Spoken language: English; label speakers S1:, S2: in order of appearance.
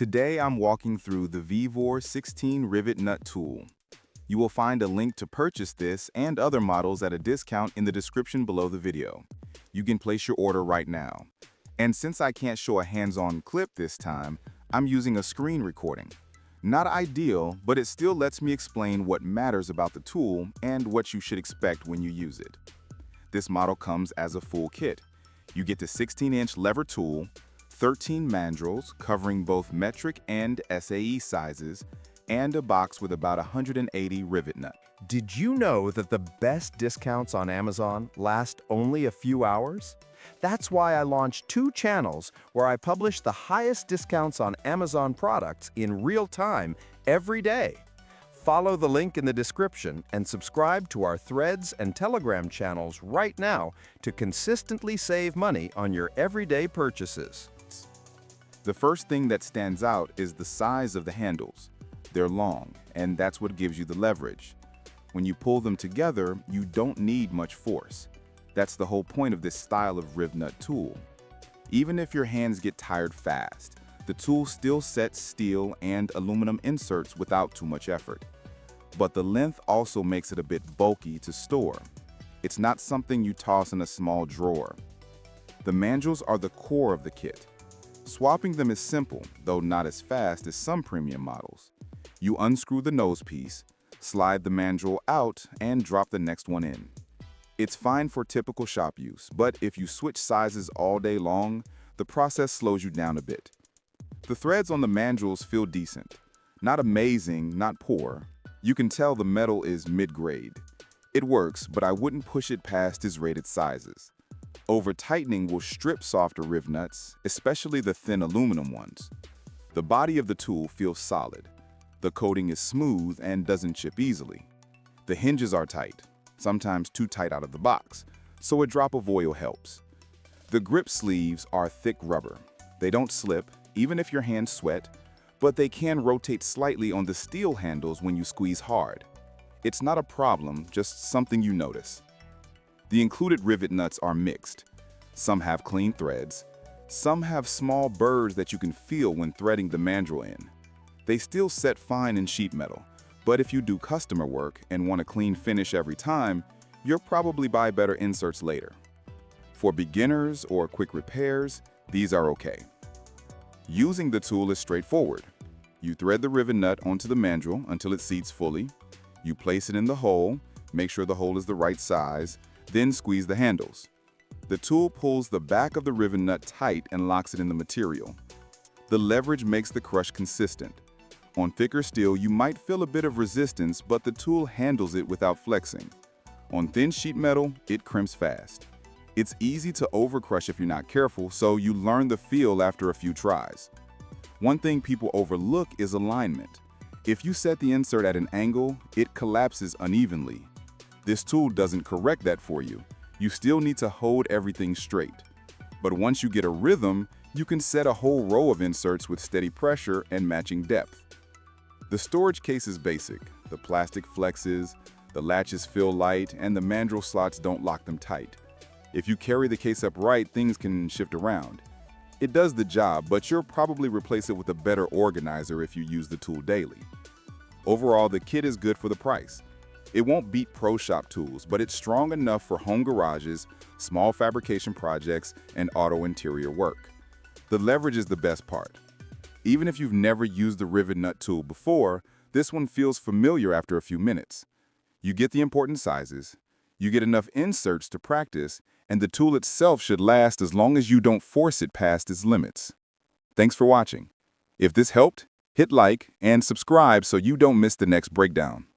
S1: Today I'm walking through the VEVOR 16 Rivet Nut Tool. You will find a link to purchase this and other models at a discount in the description below the video. You can place your order right now. And since I can't show a hands-on clip this time, I'm using a screen recording. Not ideal, but it still lets me explain what matters about the tool and what you should expect when you use it. This model comes as a full kit. You get the 16-inch lever tool, 13 mandrels covering both metric and SAE sizes, and a box with about 180 rivet nuts.
S2: Did you know that the best discounts on Amazon last only a few hours? That's why I launched 2 channels where I publish the highest discounts on Amazon products in real time every day. Follow the link in the description and subscribe to our Threads and Telegram channels right now to consistently save money on your everyday purchases.
S1: The first thing that stands out is the size of the handles. They're long, and that's what gives you the leverage. When you pull them together, you don't need much force. That's the whole point of this style of Rivet Nut tool. Even if your hands get tired fast, the tool still sets steel and aluminum inserts without too much effort. But the length also makes it a bit bulky to store. It's not something you toss in a small drawer. The mandrels are the core of the kit. Swapping them is simple, though not as fast as some premium models. You unscrew the nose piece, slide the mandrel out, and drop the next one in. It's fine for typical shop use, but if you switch sizes all day long, the process slows you down a bit. The threads on the mandrels feel decent. Not amazing, not poor. You can tell the metal is mid-grade. It works, but I wouldn't push it past its rated sizes. Over-tightening will strip softer rivet nuts, especially the thin aluminum ones. The body of the tool feels solid. The coating is smooth and doesn't chip easily. The hinges are tight, sometimes too tight out of the box, so a drop of oil helps. The grip sleeves are thick rubber. They don't slip, even if your hands sweat, but they can rotate slightly on the steel handles when you squeeze hard. It's not a problem, just something you notice. The included rivet nuts are mixed. Some have clean threads. Some have small burrs that you can feel when threading the mandrel in. They still set fine in sheet metal, but if you do customer work and want a clean finish every time, you'll probably buy better inserts later. For beginners or quick repairs, these are okay. Using the tool is straightforward. You thread the rivet nut onto the mandrel until it seats fully. You place it in the hole, make sure the hole is the right size, then squeeze the handles. The tool pulls the back of the rivet nut tight and locks it in the material. The leverage makes the crush consistent. On thicker steel, you might feel a bit of resistance, but the tool handles it without flexing. On thin sheet metal, it crimps fast. It's easy to overcrush if you're not careful, so you learn the feel after a few tries. One thing people overlook is alignment. If you set the insert at an angle, it collapses unevenly. This tool doesn't correct that for you. You still need to hold everything straight. But once you get a rhythm, you can set a whole row of inserts with steady pressure and matching depth. The storage case is basic. The plastic flexes, the latches feel light, and the mandrel slots don't lock them tight. If you carry the case upright, things can shift around. It does the job, but you'll probably replace it with a better organizer if you use the tool daily. Overall, the kit is good for the price. It won't beat pro shop tools, but it's strong enough for home garages, small fabrication projects, and auto interior work. The leverage is the best part. Even if you've never used the rivet nut tool before, this one feels familiar after a few minutes. You get the important sizes, you get enough inserts to practice, and the tool itself should last as long as you don't force it past its limits. Thanks for watching. If this helped, hit like and subscribe so you don't miss the next breakdown.